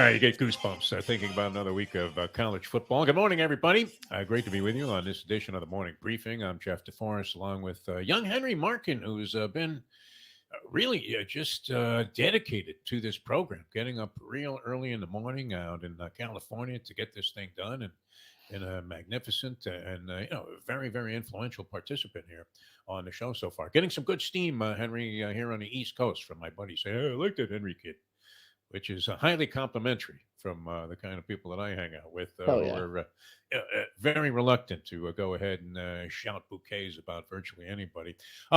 You get goosebumps thinking about another week of college football. Good morning, everybody. Great to be with you on this edition of the Morning Briefing. I'm Jeff DeForest, along with young Henry Markin, who's been really just dedicated to this program, getting up real early in the morning out in California to get this thing done, and a magnificent and very very influential participant here on the show so far. Getting some good steam, Henry, here on the East Coast from my buddy saying, "Hey, I like that Henry kid," which is highly complimentary from the kind of people that I hang out with, Oh who yeah. are very reluctant to go ahead and shout bouquets about virtually anybody.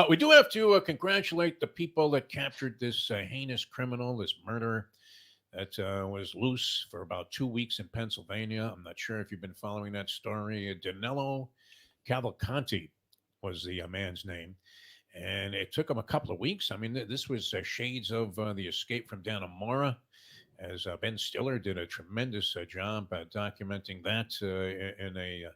We do have to congratulate the people that captured this heinous criminal, this murderer that was loose for about 2 weeks in Pennsylvania. I'm not sure if you've been following that story. Danilo Cavalcanti was the man's name. And it took him a couple of weeks. I mean, this was shades of the escape from Dannemora, as Ben Stiller did a tremendous job documenting that in a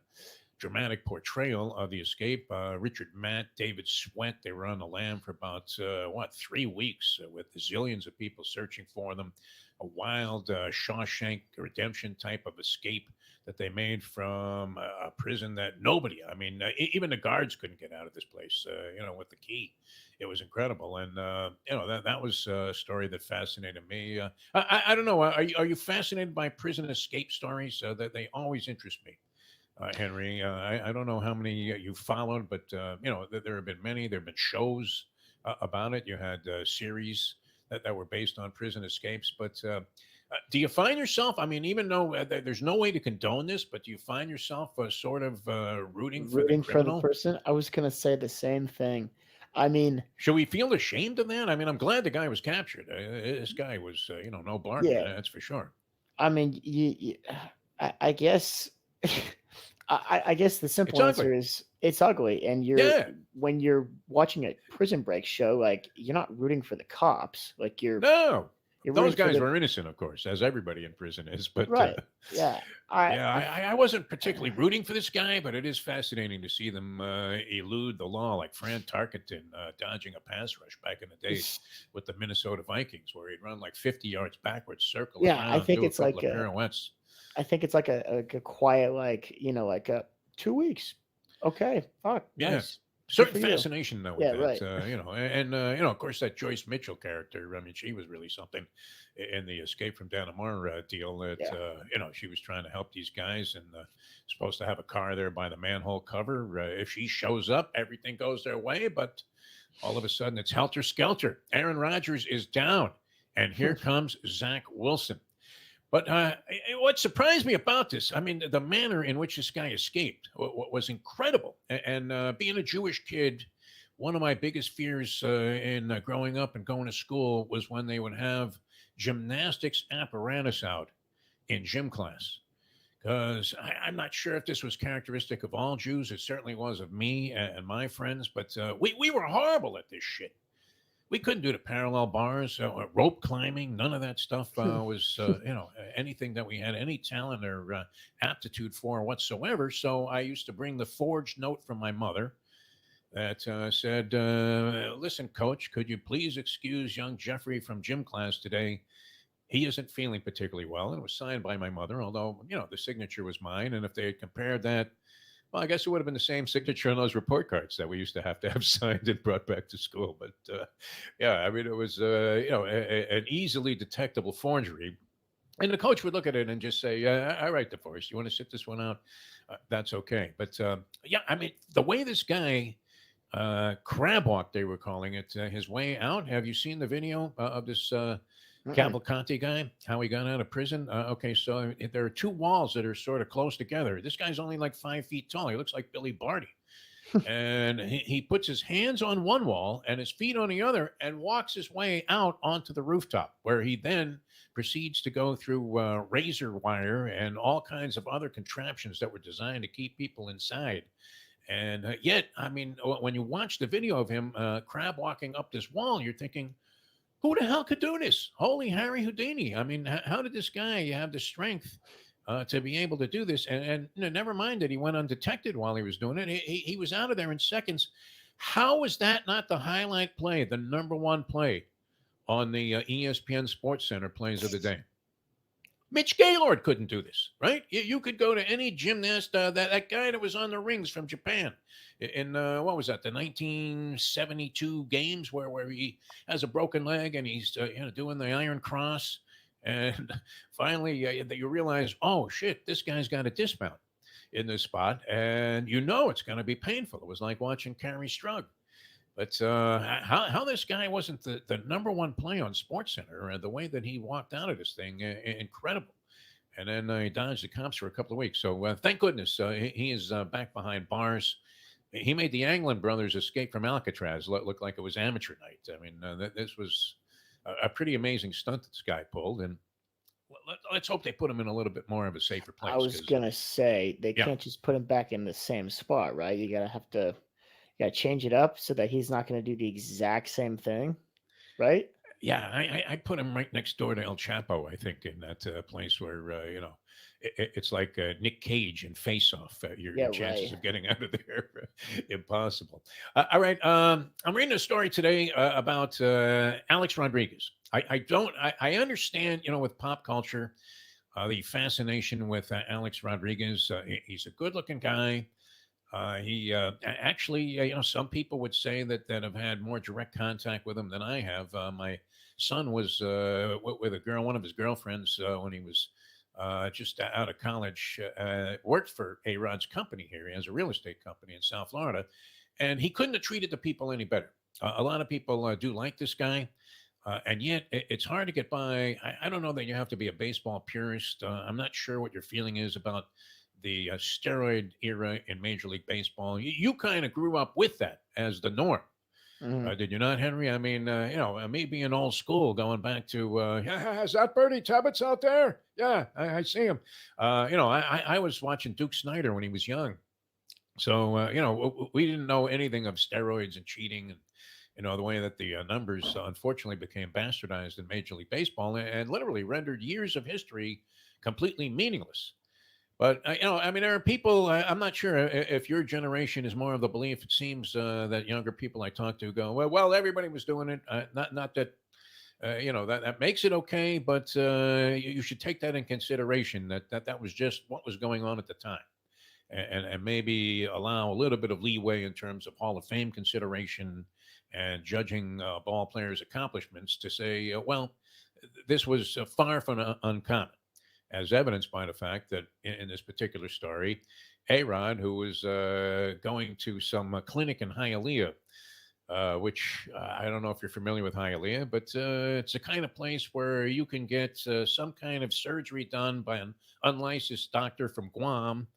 dramatic portrayal of the escape. Richard Matt, David Sweat, they were on the lam for about, 3 weeks with zillions of people searching for them. A wild Shawshank Redemption type of escape that they made from a prison that nobody, I mean, even the guards couldn't get out of this place, with the key. It was incredible. And, that was a story that fascinated me. I don't know. Are you fascinated by prison escape stories? That they always interest me. Henry, I don't know how many you followed, but there have been many. There have been shows about it. You had series that were based on prison escapes. But do you find yourself? I mean, even though there's no way to condone this, but do you find yourself sort of rooting for the Rooting for the criminal? person. I was gonna say the same thing. I mean, Should we feel ashamed of that? I mean, I'm glad the guy was captured. This guy was, no Blarney. yeah. That's for sure. I mean, I guess, I guess the It's simple ugly. answer is it's ugly. And Yeah. when you're watching a Prison Break show, like you're not rooting for the cops. Like No. you're Those rooting for guys the were innocent, of course, as everybody in prison is. But right. Yeah. yeah, I wasn't particularly rooting for this guy, but it is fascinating to see them elude the law, like Fran Tarkenton dodging a pass rush back in the day with the Minnesota Vikings, where he'd run like 50 yards backwards, circle yeah. around, do a couple of pirouettes. I think it's like a quiet, like, like a 2 weeks. Okay. Fuck. Yeah. Nice. Good Certain for you. fascination though with Yeah. that, Right. and of course that Joyce Mitchell character. I mean, she was really something in the Escape from Dannemora deal. That Yeah. she was trying to help these guys, and supposed to have a car there by the manhole cover. If she shows up, everything goes their way. But all of a sudden, it's helter skelter. Aaron Rodgers is down, and here comes Zach Wilson. But what surprised me about this, I mean, the manner in which this guy escaped was incredible. And being a Jewish kid, one of my biggest fears in growing up and going to school was when they would have gymnastics apparatus out in gym class. Because I'm not sure if this was characteristic of all Jews. It certainly was of me and my friends. But we were horrible at this shit. We couldn't do the parallel bars, rope climbing. None of that stuff was, anything that we had any talent or aptitude for whatsoever. So I used to bring the forged note from my mother that said, "Listen, Coach, could you please excuse young Jeffrey from gym class today? He isn't feeling particularly well." And it was signed by my mother, although the signature was mine. And if they had compared that, well, I guess it would have been the same signature on those report cards that we used to have signed and brought back to school. But yeah, I mean, it was an easily detectable forgery. And the coach would look at it and just say, "All right, DeForest, you want to sit this one out? That's okay." But yeah, I mean, the way this guy crab walk, they were calling it, his way out. Have you seen the video of this Mm-mm. Cavalcanti guy? How he got out of prison? Okay, so there are two walls that are sort of close together. This guy's only like 5 feet tall. He looks like Billy Barty. And he puts his hands on one wall and his feet on the other and walks his way out onto the rooftop, where he then proceeds to go through razor wire and all kinds of other contraptions that were designed to keep people inside. And yet, I mean, when you watch the video of him crab walking up this wall, you're thinking, who the hell could do this? Holy Harry Houdini. I mean, how did this guy have the strength to be able to do this? And never mind that he went undetected while he was doing it. He was out of there in seconds. How is that not the highlight play, the number one play on the ESPN Sports Center plays of the day? Mitch Gaylord couldn't do this, right? You could go to any gymnast, that guy that was on the rings from Japan in, what was that, the 1972 games where he has a broken leg and he's doing the Iron Cross. And finally, you realize, oh, shit, this guy's got a dismount in this spot. And it's going to be painful. It was like watching Carrie Strug. But how this guy wasn't the number one play on SportsCenter, the way that he walked out of this thing, incredible. And then he dodged the cops for a couple of weeks. So thank goodness he is back behind bars. He made the Anglin brothers escape from Alcatraz look like it was amateur night. I mean, this was a pretty amazing stunt that this guy pulled. And let's hope they put him in a little bit more of a safer place. I was gonna say they yeah. can't just put him back in the same spot, right? You gotta change it up so that he's not gonna do the exact same thing, right? Yeah, I put him right next door to El Chapo. I think in that place where it's like Nick Cage in Face Off. Your Yeah, chances right. of getting out of there impossible. All right, I'm reading a story today about Alex Rodriguez. I understand with pop culture the fascination with Alex Rodriguez. He's a good-looking guy. He actually, some people would say that have had more direct contact with him than I have. My son was with a girl, one of his girlfriends, when he was just out of college, worked for A Rod's company here. He has a real estate company in South Florida, and he couldn't have treated the people any better. A lot of people do like this guy. And yet, it's hard to get by. I don't know that you have to be a baseball purist. I'm not sure what your feeling is about the steroid era in Major League Baseball. You kind of grew up with that as the norm, Mhm. did you not, Henry? I mean, me being old school, going back to, yeah, is that Bernie Tebbets out there? Yeah, I see him. I was watching Duke Snyder when he was young. So, we didn't know anything of steroids and cheating and, the way that the numbers unfortunately became bastardized in Major League Baseball and literally rendered years of history completely meaningless. But I mean, there are people. I'm not sure if your generation is more of the belief. It seems that younger people I talk to go, well, everybody was doing it. Not that that makes it okay, but you should take that in consideration. That was just what was going on at the time, and maybe allow a little bit of leeway in terms of Hall of Fame consideration and judging ball players' accomplishments to say, well, this was far from uncommon, as evidenced by the fact that in this particular story, A-Rod, who was going to some clinic in Hialeah, which I don't know if you're familiar with Hialeah, but it's a kind of place where you can get some kind of surgery done by an unlicensed doctor from Guam,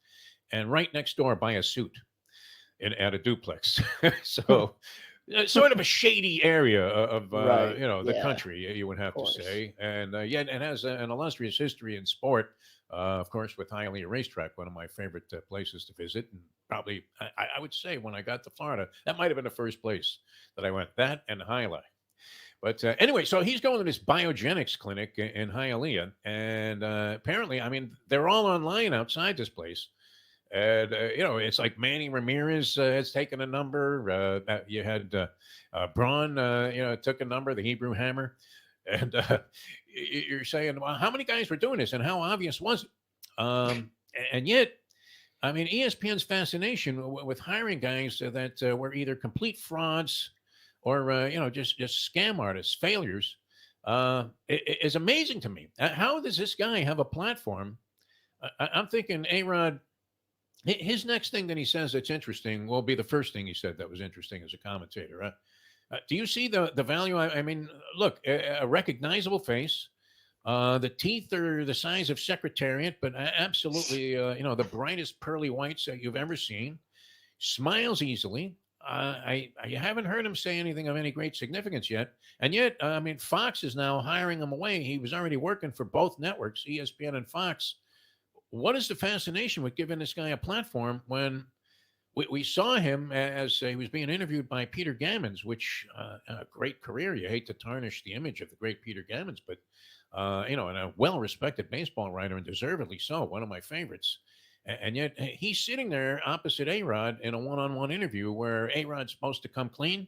and right next door buy a suit at a duplex. So sort of a shady area of Right. the Yeah. country, you would Of have to course. say, and yet it has an illustrious history in sport. Of course, with Hialeah Racetrack, one of my favorite places to visit, and probably I would say when I got to Florida, that might have been the first place that I went. That and Hialeah. But anyway, so he's going to this biogenics clinic in Hialeah, and apparently, I mean, they're all online outside this place. And it's like Manny Ramirez has taken a number. You had Braun, took a number, the Hebrew Hammer, and you're saying, well, how many guys were doing this, and how obvious was it? And yet, I mean, ESPN's fascination with hiring guys that were either complete frauds or just scam artists, failures, is amazing to me. How does this guy have a platform? I'm thinking, A-Rod, his next thing that he says that's interesting will be the first thing he said that was interesting as a commentator. Do you see the value? I mean, look, a recognizable face. The teeth are the size of Secretariat, but absolutely, the brightest pearly whites that you've ever seen. Smiles easily. I haven't heard him say anything of any great significance yet, and yet, I mean, Fox is now hiring him away. He was already working for both networks, ESPN and Fox. What is the fascination with giving this guy a platform when we saw him as he was being interviewed by Peter Gammons, which a great career. You hate to tarnish the image of the great Peter Gammons, but and a well-respected baseball writer, and deservedly so, one of my favorites. And yet he's sitting there opposite A-Rod in a one-on-one interview where A-Rod's supposed to come clean,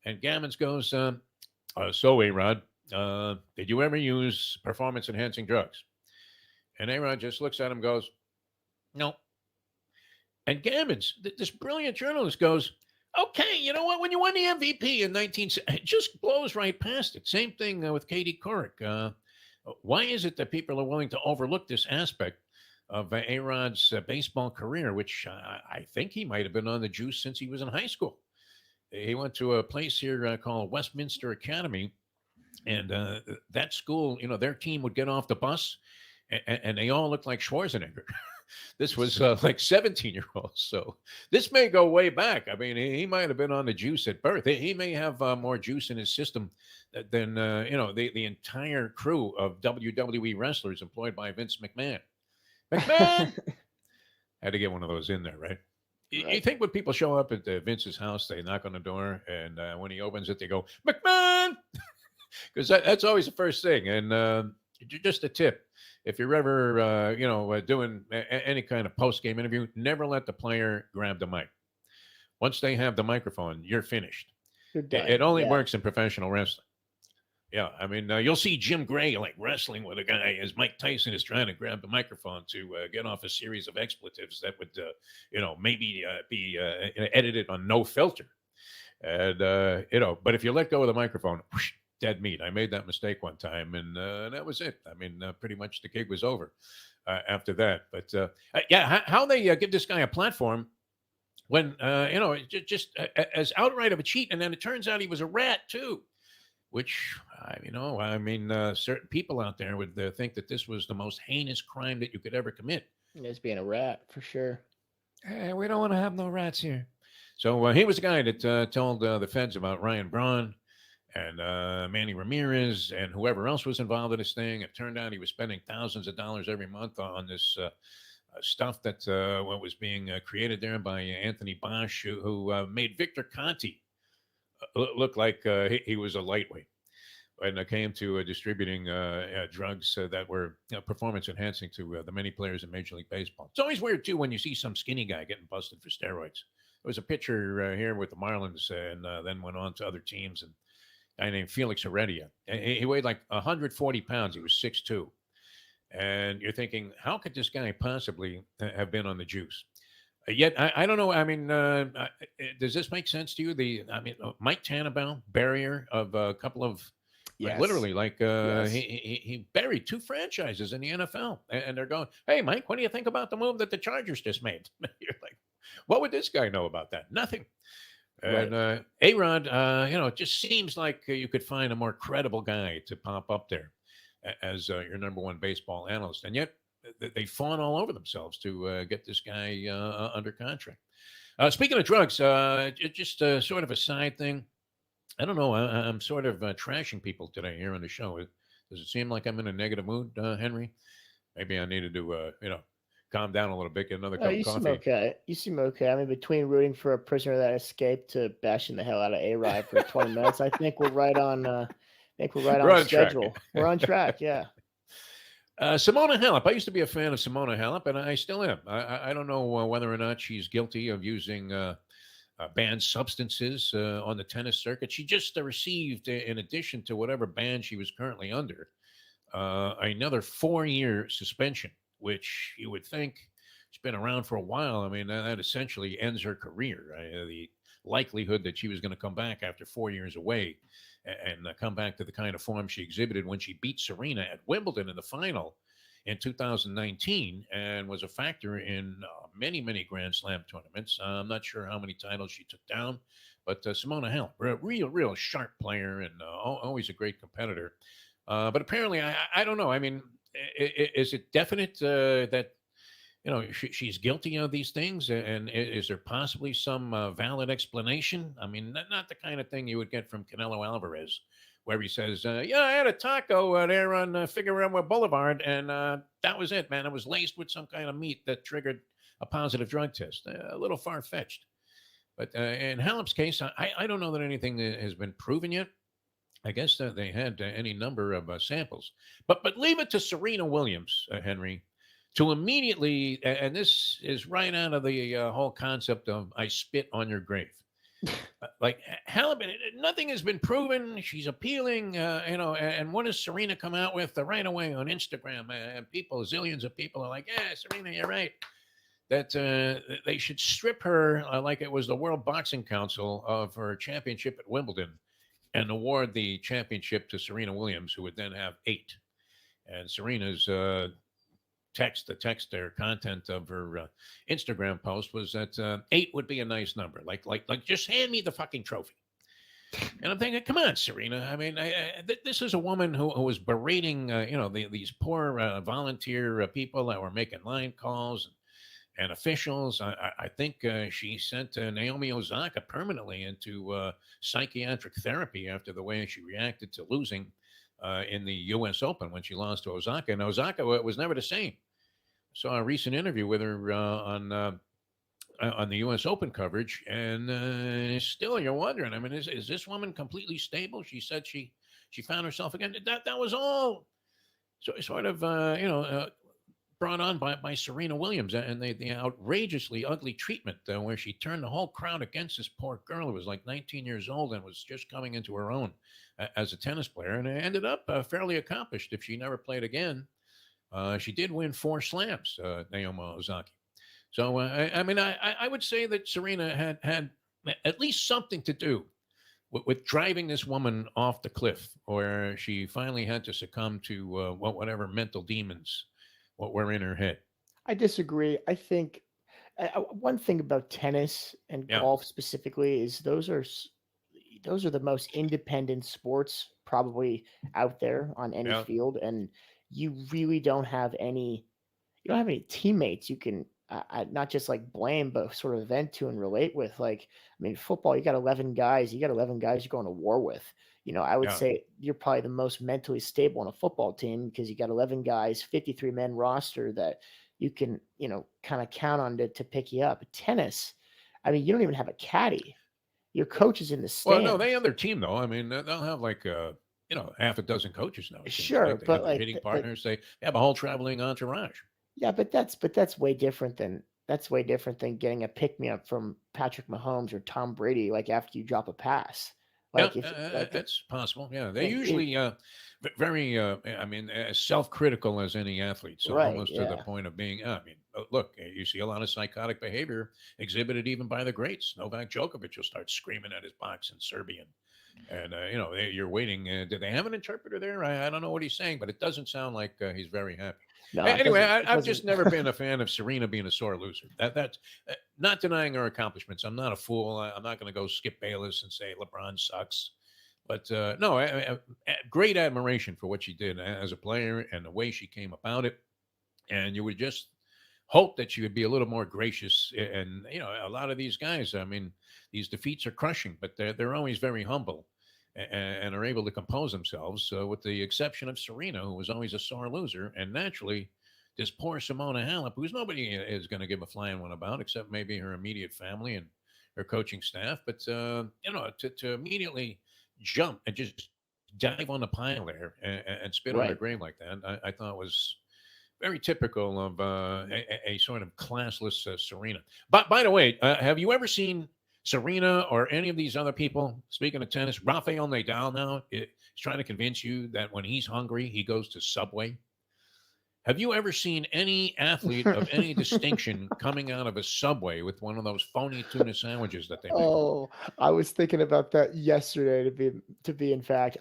and Gammons goes, "So A-Rod, did you ever use performance-enhancing drugs?" And A-Rod just looks at him, goes, no. And Gammons, this brilliant journalist, goes, okay, you know what? When you won the MVP in 19, it just blows right past it. Same thing with Katie Couric. Why is it that people are willing to overlook this aspect of A-Rod's baseball career, which I think he might have been on the juice since he was in high school? He went to a place here called Westminster Academy, and that school, their team would get off the bus, and they all looked like Schwarzenegger. This was like 17-year-olds. So this may go way back. I mean, he might have been on the juice at birth. He may have more juice in his system than, the entire crew of WWE wrestlers employed by Vince McMahon. McMahon had to get one of those in there, right? You Right. think when people show up at Vince's house, they knock on the door, and when he opens it, they go, McMahon! Because that's always the first thing. And just a tip: if you're ever, doing any kind of post game interview, never let the player grab the mic. Once they have the microphone, you're finished. You're It done. only Yeah. works in professional wrestling. Yeah, I mean, you'll see Jim Gray like wrestling with a guy as Mike Tyson is trying to grab the microphone to get off a series of expletives that would, maybe be edited on no filter. And but if you let go of the microphone, whoosh, dead meat. I made that mistake one time, and that was it. I mean, pretty much the gig was over after that. But yeah, how they give this guy a platform when just as outright of a cheat, and then it turns out he was a rat too. Which certain people out there would think that this was the most heinous crime that you could ever commit. Just being a rat for sure. Hey, we don't want to have no rats here. So he was the guy that told the feds about Ryan Braun and Manny Ramirez and whoever else was involved in this thing. It turned out he was spending thousands of dollars every month on this stuff that what was being created there by Anthony Bosch, who made Victor Conti look like he was a lightweight when it came to distributing drugs that were performance enhancing to the many players in Major League Baseball. It's always weird, too, when you see some skinny guy getting busted for steroids. There was a pitcher here with the Marlins and then went on to other teams. And a guy named Felix Heredia. He weighed like 140 pounds. He was 6'2". And you're thinking, how could this guy possibly have been on the juice? Yet, I don't know. I mean, does this make sense to you? Mike Tannenbaum, barrier of a couple of like Yes. literally, like Yes. he buried two franchises in the NFL, and they're going, "Hey, Mike, what do you think about the move that the Chargers just made?" You're like, "What would this guy know about that? Nothing." Right. And A-Rod, it just seems like you could find a more credible guy to pop up there as your number one baseball analyst, and yet they fawn all over themselves to get this guy under contract. Speaking of drugs, just sort of a side thing. I don't know. I'm sort of trashing people today here on the show. Does it seem like I'm in a negative mood, Henry? Maybe I needed to, calm down a little bit, get another Oh, cup of you seem coffee. okay. You seem okay. I mean, between rooting for a prisoner that escaped to bashing the hell out of A-Rod for 20 minutes, I think we're right on. I think we're right We're on on track. schedule. We're on track. Yeah. Simona Halep. I used to be a fan of Simona Halep, and I still am. I don't know whether or not she's guilty of using banned substances on the tennis circuit. She just received, in addition to whatever ban she was currently under, another 4-year suspension, which you would think she's been around for a while. I mean, that essentially ends her career. Right? The likelihood that she was going to come back after 4 years away and come back to the kind of form she exhibited when she beat Serena at Wimbledon in the final in 2019 and was a factor in many, many Grand Slam tournaments. I'm not sure how many titles she took down, but Simona Halep, a real sharp player and always a great competitor. But apparently, I don't know. I mean, is it definite that she's guilty of these things? And is there possibly some valid explanation? I mean, not the kind of thing you would get from Canelo Alvarez, where he says, "Yeah, I had a taco there on Figueroa Boulevard, and that was it, man. It was laced with some kind of meat that triggered a positive drug test." A little far fetched. But in Halep's case, I don't know that anything has been proven yet. I guess that they had any number of samples, but leave it to Serena Williams, Henry, to immediately, and this is right out of the whole concept of "I spit on your grave." Like Halibut, nothing has been proven. She's appealing, and what does Serena come out with right away on Instagram? And people, zillions of people are like, "Yeah, Serena, you're right. That they should strip her like it was the World Boxing Council of her championship at Wimbledon, and award the championship to Serena Williams, who would then have eight." And Serena's the content of her Instagram post was that eight would be a nice number. Like, just hand me the fucking trophy. And I'm thinking, come on, Serena. I mean, this is a woman who was berating, these poor volunteer people that were making line calls and officials. I think she sent Naomi Osaka permanently into psychiatric therapy after the way she reacted to losing in the U.S. Open when she lost to Osaka. And Osaka was never the same. Saw a recent interview with her on the U.S. Open coverage, and still you're wondering. I mean, is this woman completely stable? She said she found herself again. That was all sort of brought on by Serena Williams and the outrageously ugly treatment where she turned the whole crowd against this poor girl who was like 19 years old and was just coming into her own as a tennis player, and it ended up fairly accomplished. If she never played again, she did win four slams, Naomi Osaka. So I would say that Serena had at least something to do with driving this woman off the cliff, where she finally had to succumb to whatever mental demons what were in her head. I disagree. I think one thing about tennis and Yeah, golf specifically is those are the most independent sports probably out there on any yeah, field, and you really don't have any teammates you can not just like blame, but sort of vent to and relate with. Like, I mean, football, you got 11 guys, you're going to war with. I would yeah. say you're probably the most mentally stable on a football team because you got 11 guys, 53-man roster that you can, kind of count on to pick you up. Tennis, I mean, you don't even have a caddy. Your coach is in the Well, no, they have stands. their team though. I mean, they'll have like half a dozen coaches now. It seems Sure, like they but have their like hitting partners. They have a whole traveling entourage. yeah, but that's way different than getting a pick me up from Patrick Mahomes or Tom Brady like after you drop a pass. Yeah, Like if like that's possible. Yeah, they're like it usually very, as self-critical as any athlete. So right, almost to the yeah. point of being, I mean, look, you see a lot of psychotic behavior exhibited even by the greats. Novak Djokovic will start screaming at his box in Serbian, and you're waiting. Do they have an interpreter there? I don't know what he's saying, but it doesn't sound like he's very happy. No, it Anyway, doesn't it I've doesn't just never been a fan of Serena being a sore loser. That's not denying her accomplishments. I'm not a fool. I'm not going to go Skip Bayless and say LeBron sucks. But no, great admiration for what she did as a player and the way she came about it. And you would just hope that she would be a little more gracious. And a lot of these guys, I mean, these defeats are crushing, but they're always very humble and are able to compose themselves. With the exception of Serena, who was always a sore loser, and naturally, this poor Simona Halep, who's nobody is going to give a flying one about, except maybe her immediate family and her coaching staff. But to immediately jump and just dive on the pile there and spit on her right. grave like that, I thought was very typical of a sort of classless Serena. But by the way, have you ever seen Serena or any of these other people? Speaking of tennis, Rafael Nadal now is trying to convince you that when he's hungry, he goes to Subway. Have you ever seen any athlete of any distinction coming out of a Subway with one of those phony tuna sandwiches that they make? Oh, I was thinking about that yesterday to be in fact.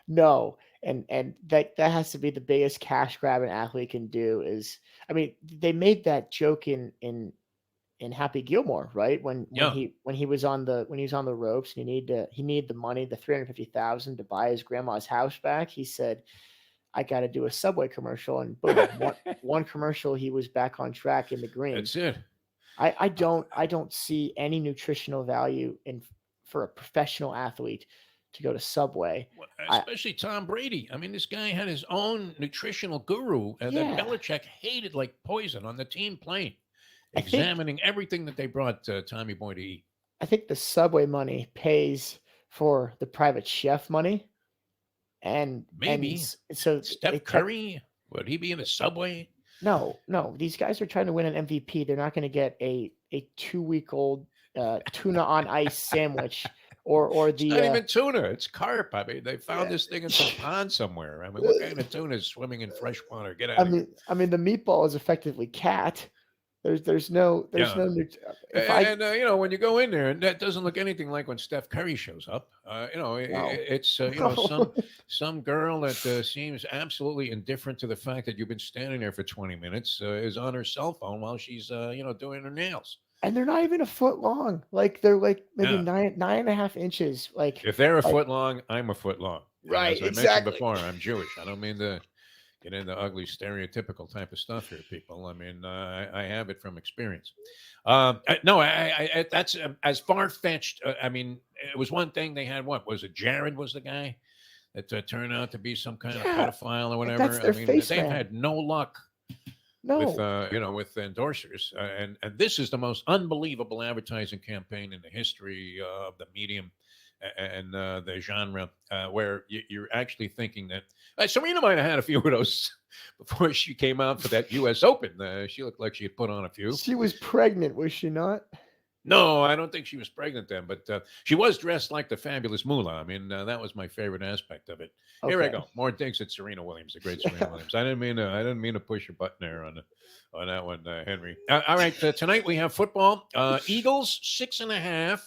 No. And that has to be the biggest cash grab an athlete can do is I mean, they made that joke in Happy Gilmore, right? Yeah. When he was on the ropes and he needed the money, the 350,000 to buy his grandma's house back. He said, "I got to do a Subway commercial," and boom, one commercial, he was back on track in the green. That's it. I don't see any nutritional value in for a professional athlete to go to Subway. Well, I especially Tom Brady. I mean, this guy had his own nutritional guru that yeah, Belichick hated like poison on the team plane, I think examining everything that they brought Tommy Boy to eat. I think the Subway money pays for the private chef money, and Maybe so Steph it kept Curry, would he be in a Subway? no, no, these guys are trying to win an MVP. They're not going to get a 2-week old tuna on ice sandwich, or It's not the even tuna; it's carp. I mean, they found this thing in some pond somewhere. I mean, what kind of tuna is swimming in fresh water? Get out of here! I mean, the meatball is effectively cat. There's Yeah. no if I And when you go in there, and that doesn't look anything like when Steph Curry shows up. no It's some girl that seems absolutely indifferent to the fact that you've been standing there for 20 minutes is on her cell phone while she's doing her nails. and they're not even a foot long. Like they're like maybe Yeah, 9.5 inches. if they're a Like foot long, I'm a foot long. And right, as I mentioned exactly. before, I'm Jewish. I don't mean to get into ugly stereotypical type of stuff here, people. I mean, I have it from experience. No, that's as far fetched. I mean, it was one thing they had. What was it? Jared was the guy that turned out to be some kind of Yeah, pedophile or that's whatever. I their mean, face they've man. had no luck with No, with endorsers, and this is the most unbelievable advertising campaign in the history of the medium and the genre, where you're actually thinking that Serena might have had a few of those before she came out for that U.S. Open. She looked like she had put on a few. she was pregnant, was she not? No, I don't think she was pregnant then, but she was dressed like the fabulous Moolah. I mean, that was my favorite aspect of it. Here I Okay. go, more digs at Serena Williams, the great Serena Williams. I didn't mean to push your button there on that one, Henry. All right, tonight we have football. Eagles 6.5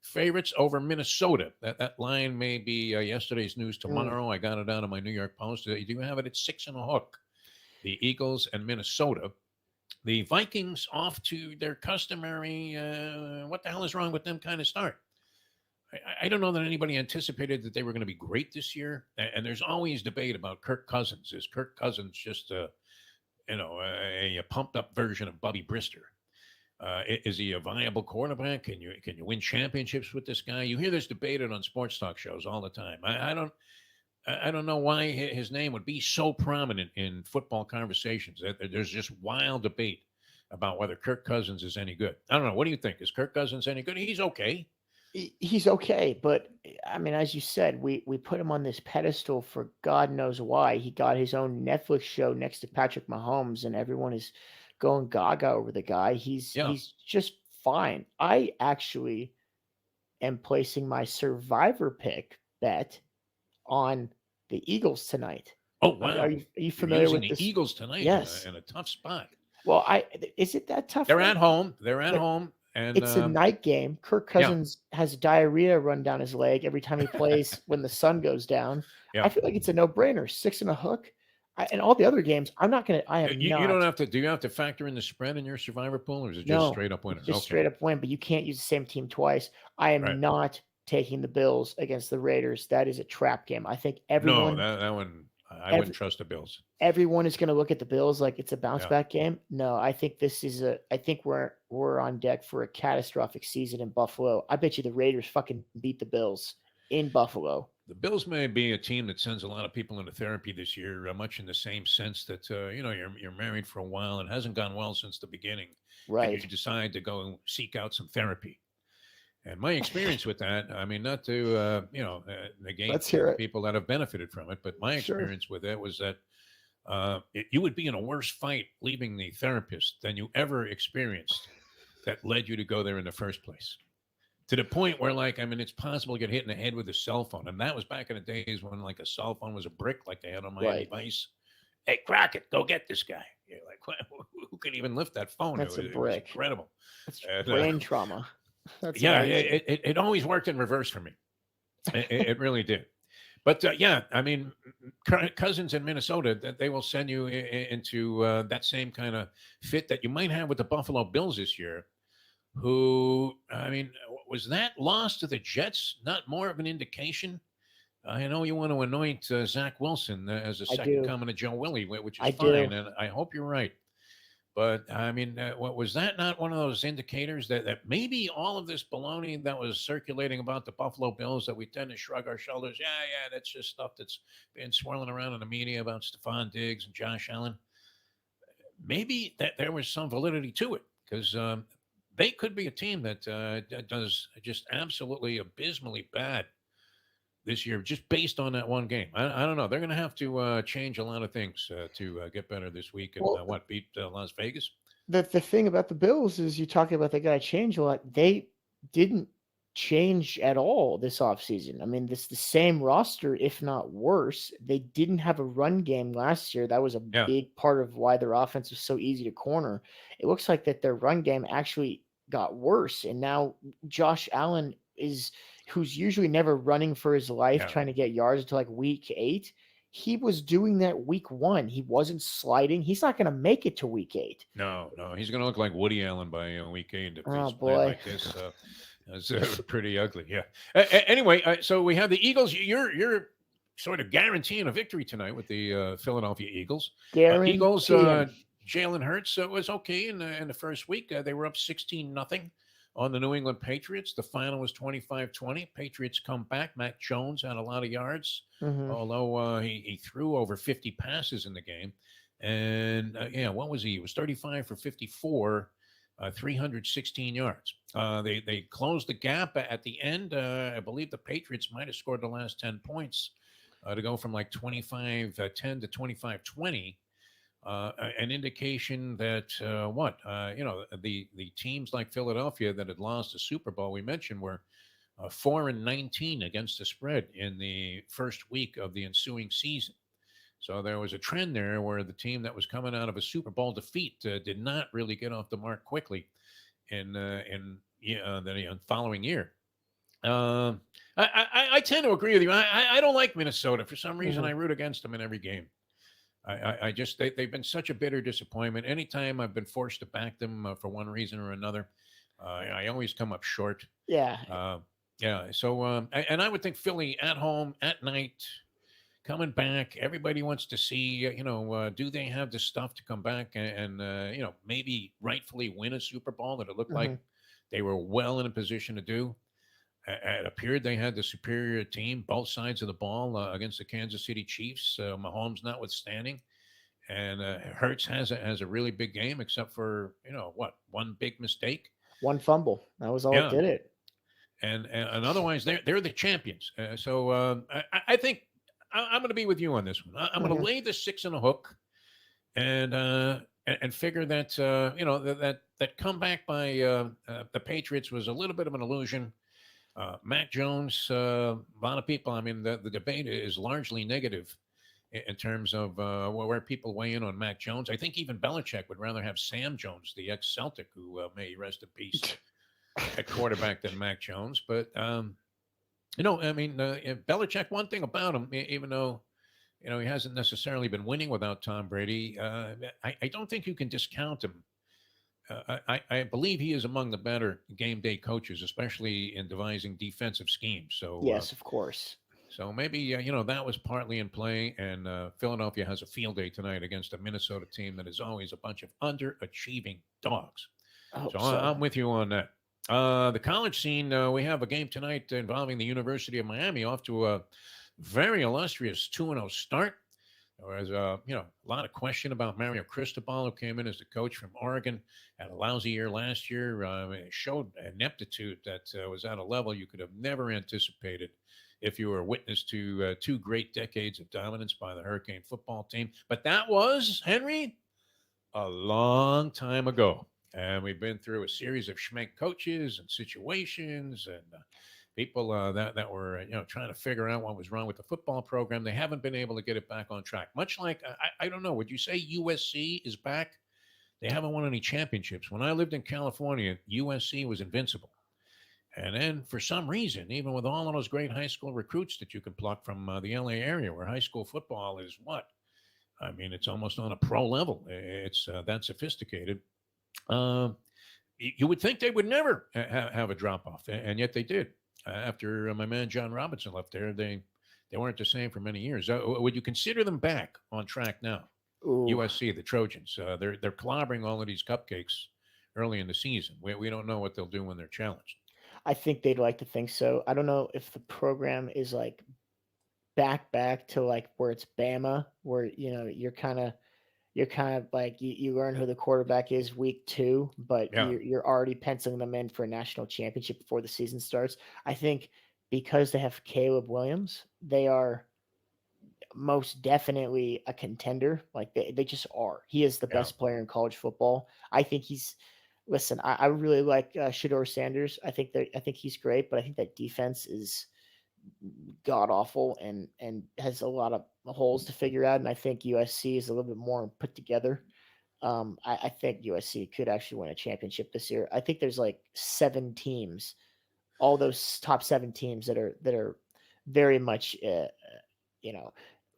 favorites over Minnesota. That line may be yesterday's news Mm. tomorrow. I got it out of my New York Post. You do have it at 6.5. The Eagles and Minnesota. The Vikings off to their customary, what the hell is wrong with them kind of start. I don't know that anybody anticipated that they were going to be great this year. And there's always debate about Kirk Cousins. Is Kirk Cousins just a pumped up version of Bubby Brister? Is he a viable quarterback? Can you win championships with this guy? You hear this debated on sports talk shows all the time. I don't know why his name would be so prominent in football conversations. There's just wild debate about whether Kirk Cousins is any good. I don't know. What do you think? Is Kirk Cousins any good? He's okay. He's okay, but I mean, as you said, we put him on this pedestal for God knows why. He got his own Netflix show next to Patrick Mahomes, and everyone is going gaga over the guy. Yeah. He's just fine. I actually am placing my survivor pick bet on the Eagles tonight. Oh Are wow. you You're familiar using with the this? Eagles tonight in Yes. a tough spot. Well, I is it that tough? They're at home. They're at But home, and it's a night game. Kirk yeah, Cousins has diarrhea run down his leg every time he plays when the sun goes down. yeah. I feel like it's a no-brainer. 6 and a hook. And all the other games, I am You don't not. have to. Do you have to factor in the spread in your survivor pool, or is it just No, straight up it's winners? just Okay, straight up win, but you can't use the same team twice. I right. am not taking the Bills against the Raiders. That is a trap game. I think No, that one I wouldn't every, trust the Bills. everyone is going to look at the Bills like it's a bounce Yeah. back game. No, I think I think we're on deck for a catastrophic season in Buffalo. I bet you the Raiders fucking beat the Bills in Buffalo. The Bills may be a team that sends a lot of people into therapy this year, much in the same sense that you're married for a while and hasn't gone well since the beginning, and you Right. decide to go seek out some therapy. And my experience with that, I mean, not to negate Let's hear the it. people that have benefited from it, but my Sure. experience with it was that you would be in a worse fight leaving the therapist than you ever experienced that led you to go there in the first place. To the point where, like, I mean, it's possible to get hit in the head with a cell phone. And that was back in the days when, like, a cell phone was a brick, like they had on Miami Right. Vice. Hey, Crockett, go get this guy. You're like, who can even lift that phone? That's a It was brick. incredible. That's And, brain trauma. That's yeah, amazing. it always worked in reverse for me. It really did. But yeah, I mean, Cousins in Minnesota, that they will send you into that same kind of fit that you might have with the Buffalo Bills this year. Who, I mean, was that loss to the Jets not more of an indication? I know you want to anoint Zach Wilson as a I second do. coming of Joe Willie, which is I fine, do. and I hope you're right. But I mean, what was that not one of those indicators that maybe all of this baloney that was circulating about the Buffalo Bills that we tend to shrug our shoulders? Yeah, that's just stuff that's been swirling around in the media about Stephon Diggs and Josh Allen. Maybe that there was some validity to it because they could be a team that does just absolutely abysmally bad this year, just based on that one game. I don't know. They're going to have to change a lot of things to get better this week and Well, beat Las Vegas. the thing about the Bills is you talking about they got to change a lot. didn't change at all this offseason. I mean, this the same roster, if not worse. They didn't have a run game last year. That was a Yeah. big part of why their offense was so easy to corner. It looks like that their run game actually got worse. And now Josh Allen is who's usually never running for his life, Yeah. trying to get yards until like week 8. He was doing that week 1. He wasn't sliding. He's not going to make it to week 8. No, no, he's going to look like Woody Allen by week 8 if Oh he's playing boy. like this. It's pretty ugly. Yeah. Anyway, so we have the Eagles. You're sort of guaranteeing a victory tonight with the Philadelphia Eagles. Eagles. Guaranteeing. Jalen Hurts was okay in the first week. They were up 16-0 on the New England Patriots. The final was 25-20. Patriots come back. Mac Jones had a lot of yards, Mhm. although he threw over 50 passes in the game. And yeah, what was he? He was 35 for 54, 316 yards. They closed the gap at the end. I believe the Patriots might have scored the last 10 points to go from like 25-10 to 25-20. An indication that the teams like Philadelphia that had lost the Super Bowl we mentioned were 4-19 against the spread in the first week of the ensuing season. So there was a trend there where the team that was coming out of a Super Bowl defeat did not really get off the mark quickly in the following year. Um, I tend to agree with you. I don't like Minnesota for some reason. I Mhm. root against them in every game. I just they've been such a bitter disappointment. Anytime I've been forced to back them for one reason or another, I always come up short. Yeah. Uh, yeah. So and I would think Philly at home at night coming back. Everybody wants to see, do they have the stuff to come back and maybe rightfully win a Super Bowl that it looked like Mhm. they were well in a position to do. It appeared they had the superior team, both sides of the ball against the Kansas City Chiefs, Mahomes notwithstanding. And Hertz has a really big game, except for one big mistake. One fumble. That was all it Yeah, did it. and otherwise they're the champions. So I think I'm going to be with you on this one. I'm going to Mhm. lay the 6 and a hook, and figure that that comeback by the Patriots was a little bit of an illusion. Mac Jones, a lot of people. I mean, the debate is largely negative in terms of where people weigh in on Mac Jones. I think even Belichick would rather have Sam Jones, the ex-Celtic, who may he rest in peace, at quarterback than Mac Jones. But I mean, Belichick. One thing about him, even though he hasn't necessarily been winning without Tom Brady, I don't think you can discount him. I believe he is among the better game day coaches, especially in devising defensive schemes. Yes, of course. So maybe that was partly in play, and Philadelphia has a field day tonight against a Minnesota team that is always a bunch of underachieving dogs. I So hope I'm so. with you on that. The college scene, we have a game tonight involving the University of Miami off to a very illustrious 2-0 start. There was a lot of question about Mario Cristobal, who came in as the coach from Oregon, had a lousy year last year. It showed an aptitude that was at a level you could have never anticipated if you were witness to 2 great decades of dominance by the Hurricane football team. But that was, Henry, a long time ago. And we've been through a series of schmenk coaches and situations and people that were trying to figure out what was wrong with the football program. They haven't been able to get it back on track. Much like I don't know. Would you say USC is back? They haven't won any championships. When I lived in California, USC was invincible. And then for some reason, even with all of those great high school recruits that you can pluck from the LA area, where high school football is what? I mean, it's almost on a pro level. It's that sophisticated. Um, you would think they would never have a drop off, and yet they did. After my man John Robinson left there, they weren't the same for many years. Would you consider them back on track now? Ooh, USC, the Trojans, they're clobbering all of these cupcakes early in the season. We don't know what they'll do when they're challenged. I think they'd like to think so. I don't know if the program is like back to like where it's Bama, where you're kind of like you learn who the quarterback is week 2, but Yeah, you're already penciling them in for a national championship before the season starts. I think because they have Caleb Williams, they are most definitely a contender. Like they just are. He is the yeah. best player in college football. I think he's listen, I really like Shador Sanders. I think he's great, but I think that defense is god awful and has a lot of holes to figure out. And I think USC is a little bit more put together. I think USC could actually win a championship this year. I think there's like 7 teams, all those top 7 teams that are very much you know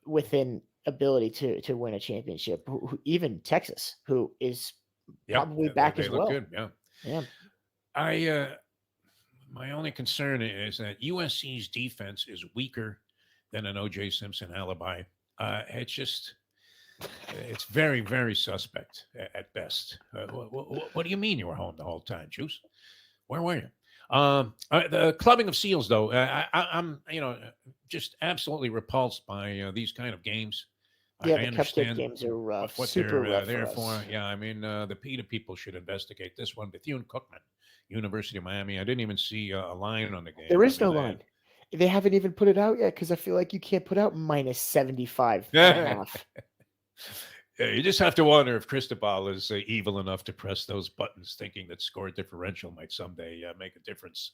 within ability to win a championship. Even Texas, who is Yep, probably they, back they as look well. good. Yeah, Yeah, I my only concern is that USC's defense is weaker than an OJ Simpson alibi. It's just it's very very suspect at best. What do you mean you were home the whole time, Juice? Where were you? The clubbing of seals, though, I'm just absolutely repulsed by these kind of games. yeah. I The cupcake understand games are rough, what super they're rough there for for. us. Yeah, I mean the PETA people should investigate this one. Bethune Cookman, University of Miami. I didn't even see a line on the game. There I is no mean, line. They haven't even put it out yet because I feel like you can't put out minus 75 and a they, half. yeah, you just have to wonder if Cristobal is evil enough to press those buttons, thinking that score differential might someday make a difference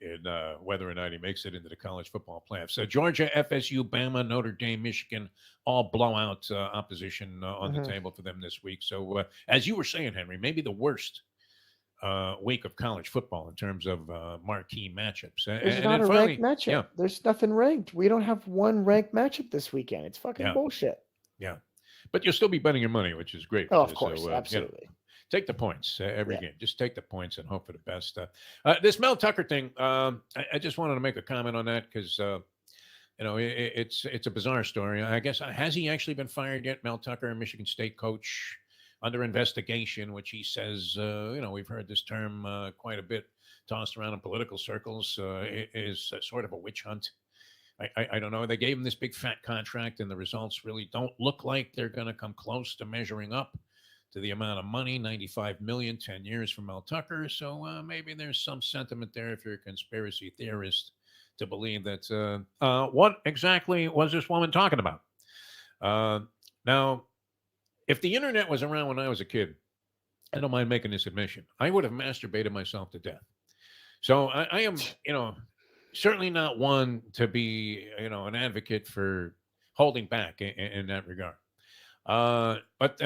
in whether or not he makes it into the college football playoffs. So Georgia, FSU, Bama, Notre Dame, Michigan, all blowout opposition on the Mhm. table for them this week. So as you were saying, Henry, maybe the worst week of college football in terms of marquee matchups. There's And not then a ranked finally, matchup. yeah, There's nothing ranked. We don't have one ranked matchup this weekend. It's fucking yeah, bullshit. yeah. But you'll still be betting your money, which is great. Oh, of course, So, absolutely. take the points every Yeah. game. Just take the points and hope for the best. This Mel Tucker thing, I just wanted to make a comment on that because it's a bizarre story. I guess has he actually been fired yet? Mel Tucker, Michigan State coach, under investigation, which he says we've heard this term quite a bit tossed around in political circles. Is sort of a witch hunt. I don't know. They gave him this big fat contract, and the results really don't look like they're going to come close to measuring up to the amount of money 95 million, 10 years from Mel Tucker. So maybe there's some sentiment there if you're a conspiracy theorist to believe that what exactly was this woman talking about? Uh, now, if the internet was around when I was a kid, I don't mind making this admission, I would have masturbated myself to death. So I am, certainly not one to be, an advocate for holding back in that regard. But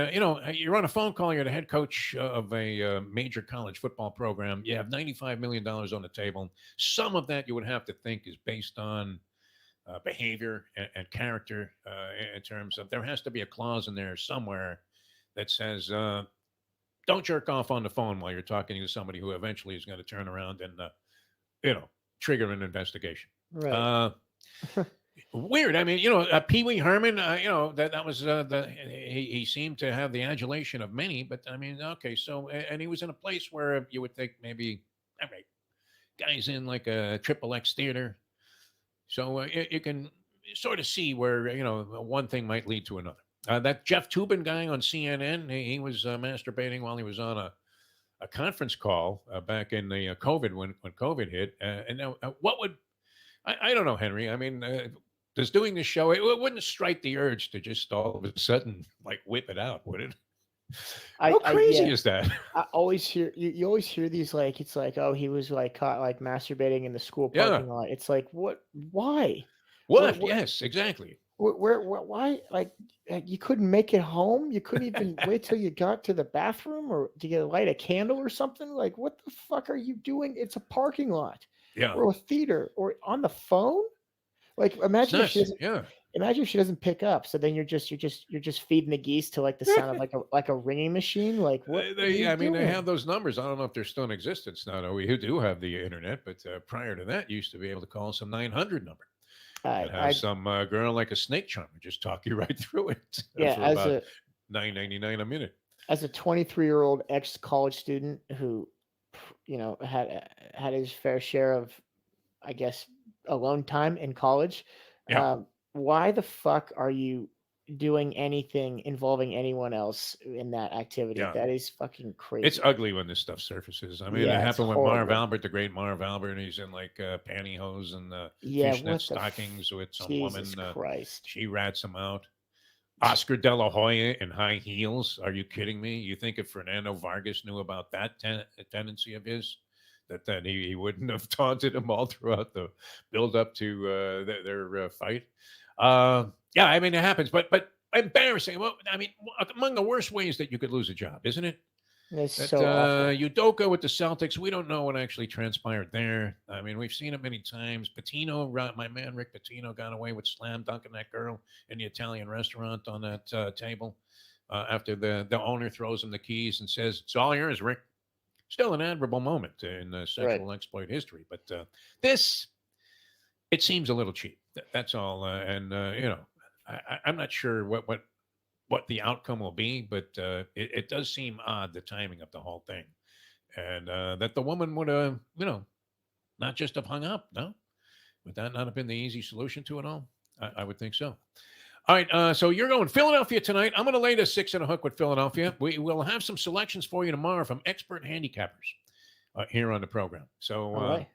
you're on a phone call. You're the head coach of a major college football program. You have $95 million on the table. Some of that you would have to think is based on behavior and character. In terms of, there has to be a clause in there somewhere that says, "Don't jerk off on the phone while you're talking to somebody who eventually is going to turn around and you know, trigger an investigation." Right. Uh, Weird. I mean, Pee Wee Herman. That was he seemed to have the adulation of many. But I mean, okay, so and he was in a place where you would think maybe, all right, guys in like a triple X theater. So you can sort of see where one thing might lead to another. That Jeff Tubin guy on CNN, he was masturbating while he was on a conference call back in the COVID when COVID hit. And now, what would I don't know, Henry. I mean, does doing this show, it wouldn't strike the urge to just all of a sudden like whip it out, would it? How I crazy yeah. is that? I always hear you always hear these like it's like, oh, he was like caught like masturbating in the school Yeah. parking lot. It's like, what, why? Where What? where Yes, exactly. why, like, you couldn't make it home? You couldn't even wait till you got to the bathroom or to get light a candle or something? Like, what the fuck are you doing? It's a parking lot Yeah. or a theater or on the phone? Like, It's nuts. Yeah. imagine if she doesn't pick up. So then you're just feeding the geese to like the sound of like a ringing machine. Like, what are you I mean, they have doing? those numbers. I don't know if they're still in existence now. We do have the internet, but prior to that, you used to be able to call some 900 number and have I some girl like a snake charmer just talk you right through it yeah, for about 9.99 a minute. as a 23-year-old ex college student who, had his fair share of, I guess, alone time in college. Yeah. Why the fuck are you doing anything involving anyone else in that activity? Yeah. That is fucking It's crazy. ugly when this stuff surfaces. I mean, it Yeah, it's happened with Marv horrible. Albert, the great Marv Albert, and he's in like pantyhose and Yeah, fishnet what stockings with some Jesus woman. Christ. She rats him out. Oscar De La Hoya in high heels. Are you kidding me? You think if Fernando Vargas knew about that tendency of his, that he wouldn't have taunted him all throughout the build up to their fight? Yeah, I mean it happens, but embarrassing. Well, I mean, among the worst ways that you could lose a job, isn't it? It's That so awful. Udoka with the Celtics, we don't know what actually transpired there. I mean, we've seen it many times. Patino, my man Rick Patino, got away with slam dunking that girl in the Italian restaurant on that table after the owner throws him the keys and says, "It's all yours, Rick." Still an admirable moment in Right. sexual exploit history, but this it seems a little cheap. That's all, and I'm not sure what the outcome will be, but it does seem odd the timing of the whole thing, and that the woman would have, not just have hung up. No, would that not have been the easy solution to it all? I would think so. All right, so you're going Philadelphia tonight. I'm going to lay the 6.5 with Philadelphia. We will have some selections for you tomorrow from expert handicappers here on the program. So All right.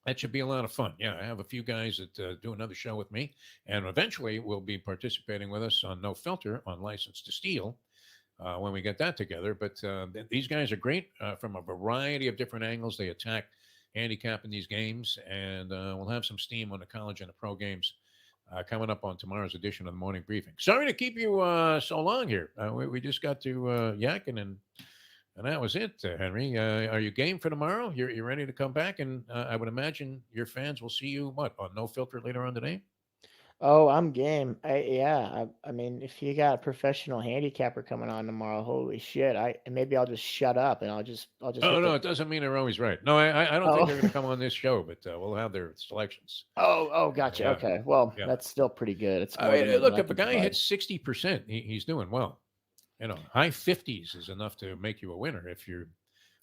that should be a lot of fun. Yeah, I have a few guys that do another show with me, and eventually will be participating with us on No Filter on License to Steal when we get that together. But these guys are great from a variety of different angles. They attack handicap in these games, and we'll have some steam on the college and the pro games coming up on tomorrow's edition of the morning briefing. Sorry to keep you so long here. We just got to yakking and that was it, Henry. Are you game for tomorrow? You're ready to come back, and I would imagine your fans will see you what on No Filter later on today. Oh, I'm game. I mean, if you got a professional handicapper coming on tomorrow, holy shit! Maybe I'll just shut up and I'll just Oh hit no, the. it doesn't mean they're always right. No, I don't think Oh. they're going to come on this show, but we'll have their selections. Oh, gotcha. Yeah, Okay. Well, yeah. that's still pretty good. It's I more mean, than look, I if a can guy provide. hits 60%, he's doing well. High 50s is enough to make you a winner if you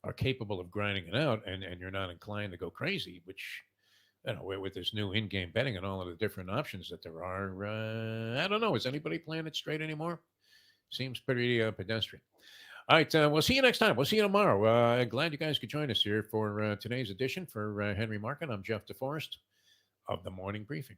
are capable of grinding it out and you're not inclined to go crazy, which with this new in-game betting and all of the different options that there are, I don't know. Is anybody playing it straight anymore? Seems pretty pedestrian. All right, we'll see you next time. We'll see you tomorrow. Glad you guys could join us here for today's edition. For Henry Markin, I'm Jeff DeForest of the Morning Briefing.